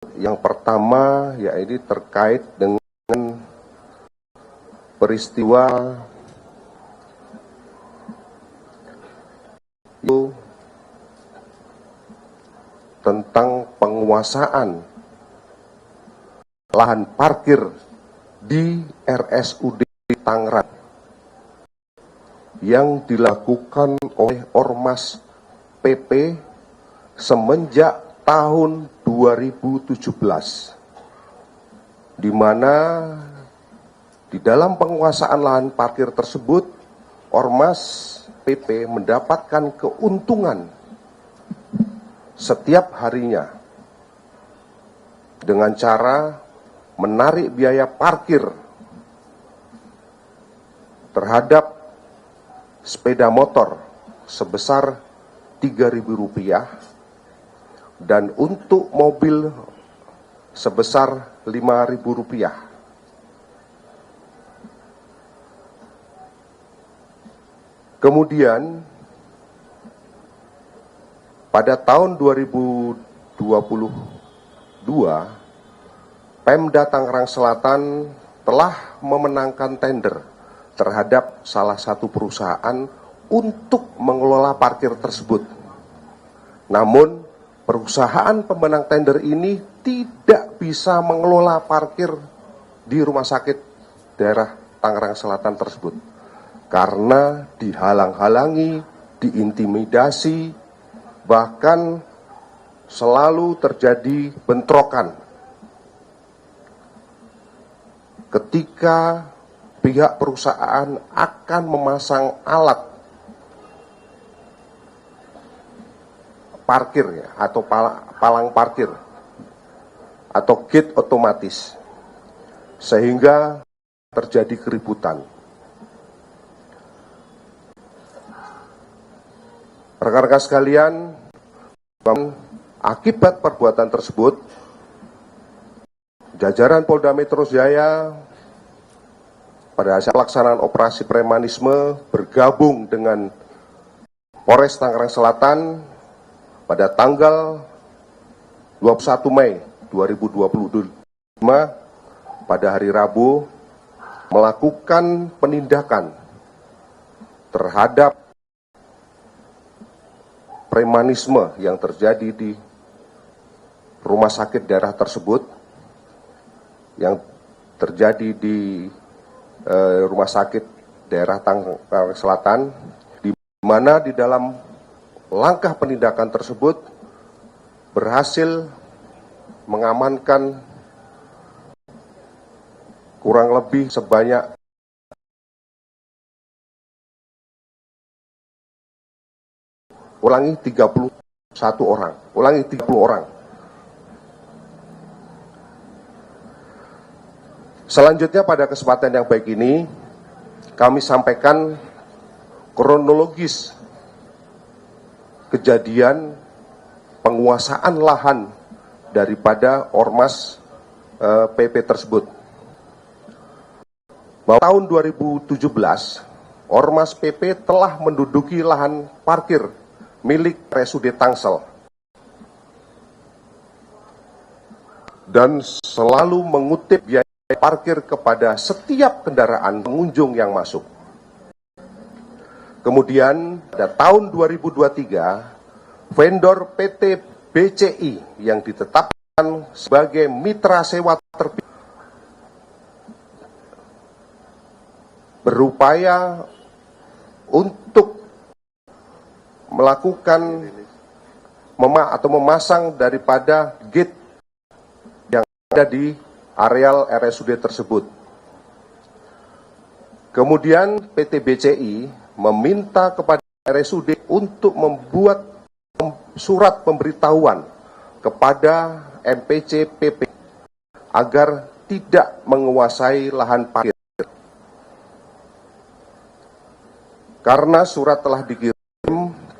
Yang pertama yaitu terkait dengan peristiwa itu tentang penguasaan lahan parkir di RSUD Tangerang yang dilakukan oleh Ormas PP semenjak tahun 2017, di mana di dalam penguasaan lahan parkir tersebut Ormas PP mendapatkan keuntungan setiap harinya dengan cara menarik biaya parkir terhadap sepeda motor sebesar Rp3.000 dan untuk mobil sebesar Rp5.000. Kemudian pada tahun 2022, Pemda Tangerang Selatan telah memenangkan tender terhadap salah satu perusahaan untuk mengelola parkir tersebut. Namun, perusahaan pemenang tender ini tidak bisa mengelola parkir di rumah sakit daerah Tangerang Selatan tersebut karena dihalang-halangi, diintimidasi, bahkan selalu terjadi bentrokan ketika pihak perusahaan akan memasang alat parkir atau palang parkir atau gate otomatis, sehingga terjadi keributan. Rekan-rekan sekalian, akibat perbuatan tersebut, jajaran Polda Metro Jaya pada hasil pelaksanaan operasi premanisme bergabung dengan Polres Tangerang Selatan pada tanggal 21 Mei 2025 pada hari Rabu melakukan penindakan terhadap premanisme yang terjadi di rumah sakit daerah tersebut, yang terjadi di rumah sakit daerah Tangerang Selatan, di mana di dalam langkah penindakan tersebut berhasil mengamankan kurang lebih sebanyak 31 orang. Selanjutnya pada kesempatan yang baik ini, kami sampaikan kronologis kejadian penguasaan lahan daripada Ormas PP tersebut. Bahwa tahun 2017, Ormas PP telah menduduki lahan parkir milik RSUD Tangsel dan selalu mengutip biaya parkir kepada setiap kendaraan pengunjung yang masuk. Kemudian pada tahun 2023, vendor PT BCI yang ditetapkan sebagai mitra sewa terpilih berupaya untuk melakukan memasang daripada gate yang ada di areal RSUD tersebut. Kemudian PT BCI meminta kepada RSUD untuk membuat surat pemberitahuan kepada MPC PP agar tidak menguasai lahan parkir. Karena surat telah dikirim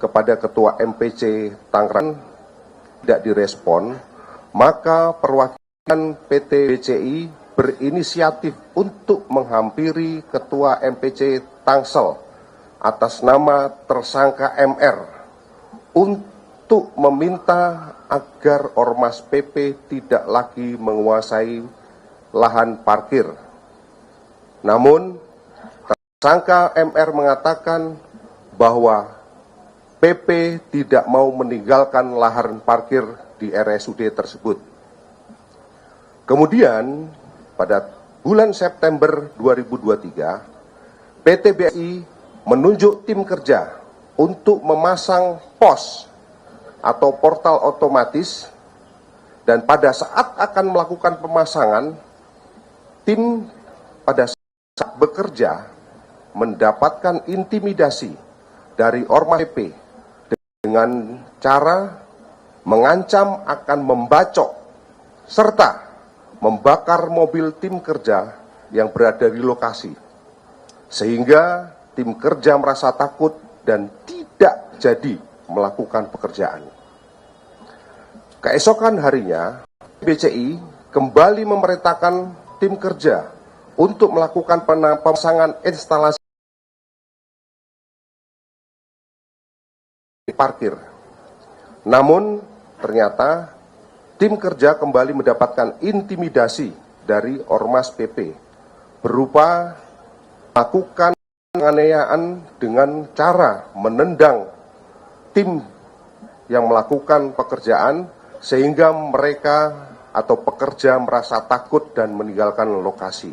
kepada Ketua MPC Tangerang tidak direspon, maka perwakilan PT BCI berinisiatif untuk menghampiri Ketua MPC Tangsel atas nama tersangka MR untuk meminta agar Ormas PP tidak lagi menguasai lahan parkir. Namun, tersangka MR mengatakan bahwa PP tidak mau meninggalkan lahan parkir di RSUD tersebut. Kemudian, pada bulan September 2023, PT BSI menunjuk tim kerja untuk memasang POS atau portal otomatis, dan pada saat akan melakukan pemasangan, tim pada saat bekerja mendapatkan intimidasi dari Ormas PP dengan cara mengancam akan membacok serta membakar mobil tim kerja yang berada di lokasi, sehingga tim kerja merasa takut dan tidak jadi melakukan pekerjaan. Keesokan harinya, BCI kembali memerintahkan tim kerja untuk melakukan pemasangan instalasi parkir. Namun, ternyata tim kerja kembali mendapatkan intimidasi dari Ormas PP berupa melakukan penganiayaan dengan cara menendang tim yang melakukan pekerjaan, sehingga mereka atau pekerja merasa takut dan meninggalkan lokasi.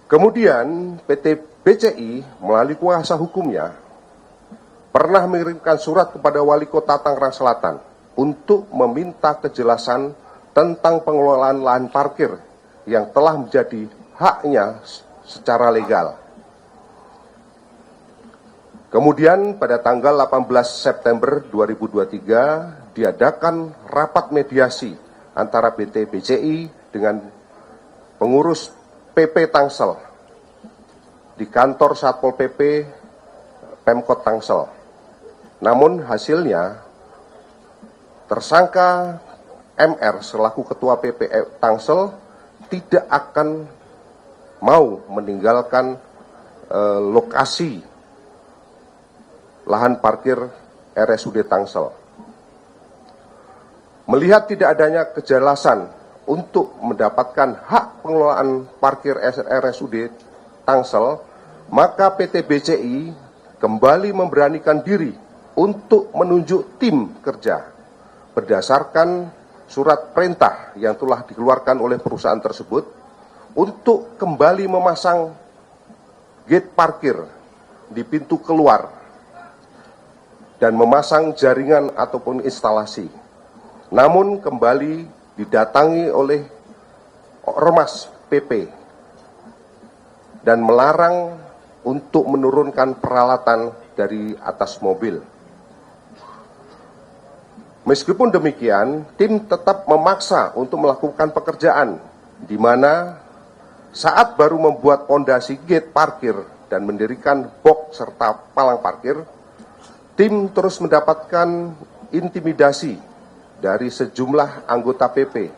Kemudian PT BCI melalui kuasa hukumnya pernah mengirimkan surat kepada Wali Kota Tangerang Selatan untuk meminta kejelasan tentang pengelolaan lahan parkir yang telah menjadi haknya secara legal. Kemudian pada tanggal 18 September 2023 diadakan rapat mediasi antara PT BCI dengan pengurus PP Tangsel di kantor Satpol PP Pemkot Tangsel. Namun hasilnya tersangka MR selaku Ketua PP Tangsel tidak akan mau meninggalkan lokasi lahan parkir RSUD Tangsel. Melihat tidak adanya kejelasan untuk mendapatkan hak pengelolaan parkir RSUD Tangsel, maka PT BCI kembali memberanikan diri untuk menunjuk tim kerja berdasarkan surat perintah yang telah dikeluarkan oleh perusahaan tersebut untuk kembali memasang gate parkir di pintu keluar dan memasang jaringan ataupun instalasi. Namun kembali didatangi oleh Ormas PP dan melarang untuk menurunkan peralatan dari atas mobil. Meskipun demikian, tim tetap memaksa untuk melakukan pekerjaan, di mana saat baru membuat pondasi gate parkir dan mendirikan box serta palang parkir, tim terus mendapatkan intimidasi dari sejumlah anggota PP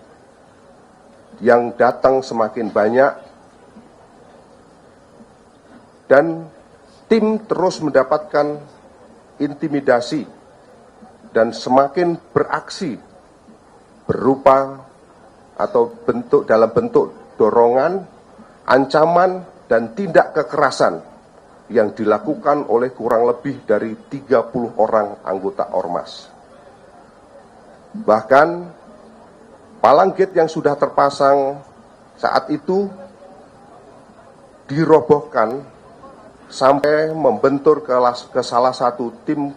yang datang semakin banyak, dan tim terus mendapatkan intimidasi dan semakin beraksi berupa atau dalam bentuk dorongan, ancaman, dan tindak kekerasan yang dilakukan oleh kurang lebih dari 30 orang anggota Ormas. Bahkan palang gate yang sudah terpasang saat itu dirobohkan sampai membentur ke salah satu tim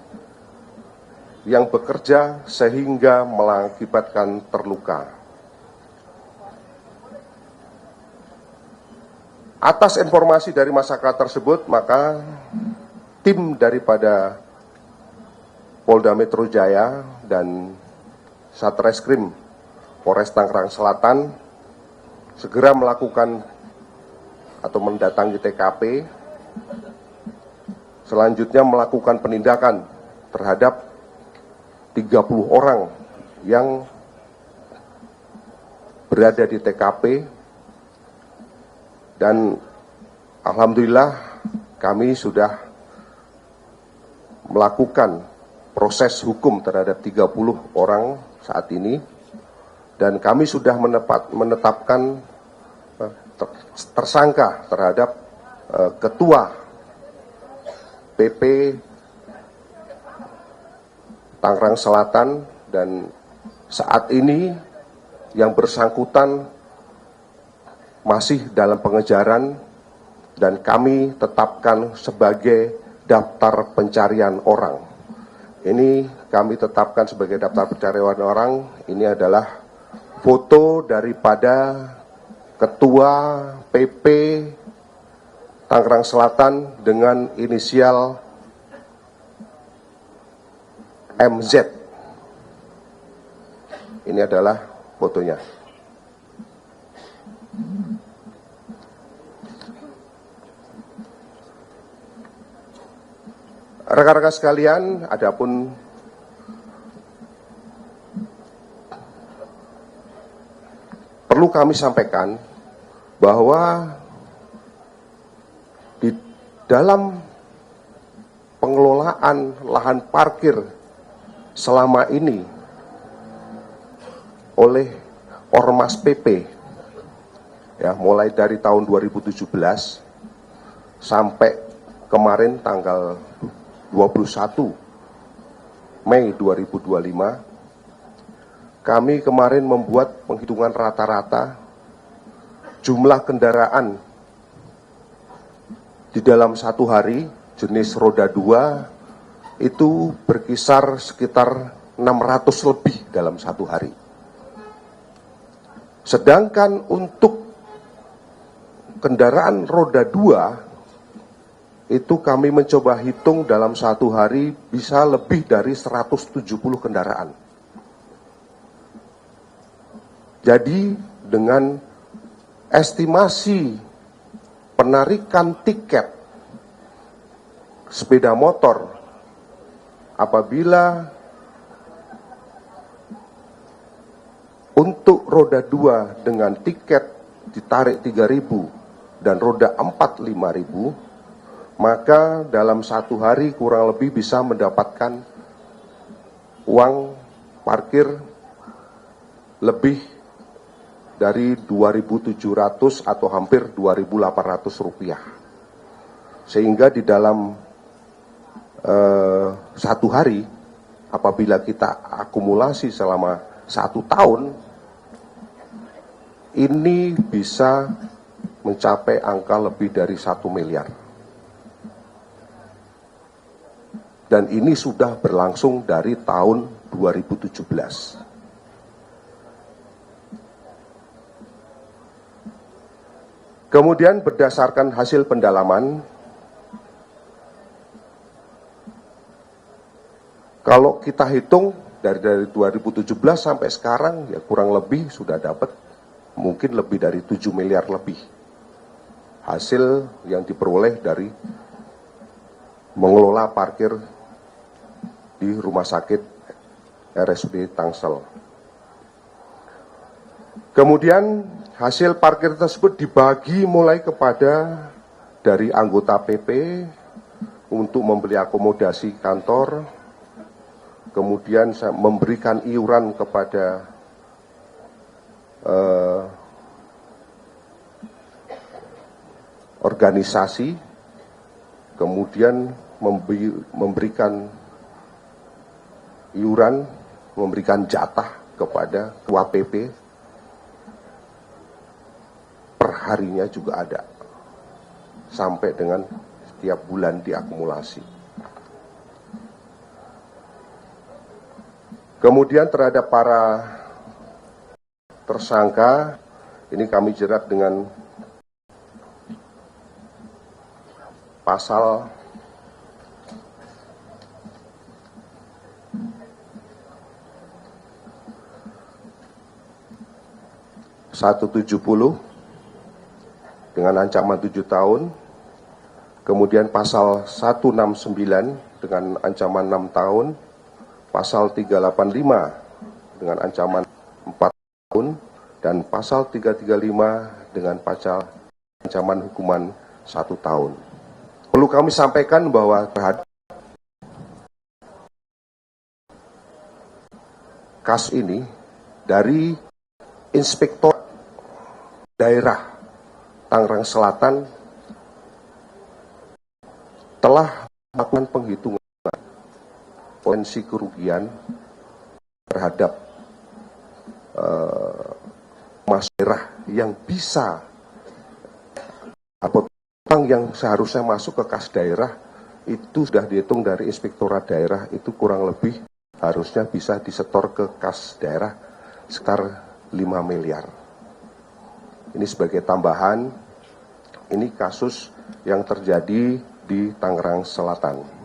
yang bekerja sehingga mengakibatkan terluka. Atas informasi dari masyarakat tersebut, maka tim daripada Polda Metro Jaya dan Satreskrim Polres Tangerang Selatan segera melakukan atau mendatangi TKP, selanjutnya melakukan penindakan terhadap 30 orang yang berada di TKP, dan alhamdulillah kami sudah melakukan proses hukum terhadap 30 orang saat ini, dan kami sudah menetapkan tersangka terhadap Ketua PP Tangerang Selatan, dan saat ini yang bersangkutan masih dalam pengejaran dan kami tetapkan sebagai daftar pencarian orang. Ini kami tetapkan sebagai daftar pencarian orang. Ini adalah foto daripada Ketua PP Tangerang Selatan dengan inisial MZ. Ini adalah fotonya. Rekan-rekan sekalian, adapun perlu kami sampaikan bahwa di dalam pengelolaan lahan parkir selama ini oleh Ormas PP, ya, mulai dari tahun 2017 sampai kemarin tanggal 21 Mei 2025, kami kemarin membuat penghitungan rata-rata jumlah kendaraan di dalam satu hari jenis roda 2 itu berkisar sekitar 600 lebih dalam satu hari. Sedangkan untuk kendaraan roda 2 itu kami mencoba hitung dalam satu hari bisa lebih dari 170 kendaraan. Jadi dengan estimasi penarikan tiket sepeda motor apabila untuk roda 2 dengan tiket ditarik 3.000 dan roda 4 5.000, maka dalam satu hari kurang lebih bisa mendapatkan uang parkir lebih dari 2.700 atau hampir 2.800 rupiah. Sehingga di dalam satu hari, apabila kita akumulasi selama 1 tahun, ini bisa mencapai angka lebih dari 1 miliar. Dan ini sudah berlangsung dari tahun 2017. Kemudian berdasarkan hasil pendalaman, kalau kita hitung dari 2017 sampai sekarang, ya kurang lebih sudah dapat mungkin lebih dari 7 miliar lebih hasil yang diperoleh dari mengelola parkir di rumah sakit RSUD Tangsel. Kemudian hasil parkir tersebut dibagi mulai kepada dari anggota PP untuk membeli akomodasi kantor, kemudian saya memberikan iuran kepada organisasi, kemudian memberikan iuran, memberikan jatah kepada ketua PP, perharinya juga ada, sampai dengan setiap bulan diakumulasi. Kemudian terhadap para tersangka, ini kami jerat dengan pasal (170) dengan ancaman 7 tahun, kemudian pasal 169 dengan ancaman 6 tahun, pasal 385 dengan ancaman 4 tahun, dan pasal 335 dengan ancaman hukuman 1 tahun. Perlu kami sampaikan bahwa terhadap kas ini dari Inspektor Daerah Tangerang Selatan telah melakukan penghitungan potensi kerugian terhadap mas daerah yang bisa atau utang yang seharusnya masuk ke kas daerah itu sudah dihitung dari Inspektorat Daerah, itu kurang lebih harusnya bisa disetor ke kas daerah sekitar 5 miliar. Ini sebagai tambahan, ini kasus yang terjadi di Tangerang Selatan.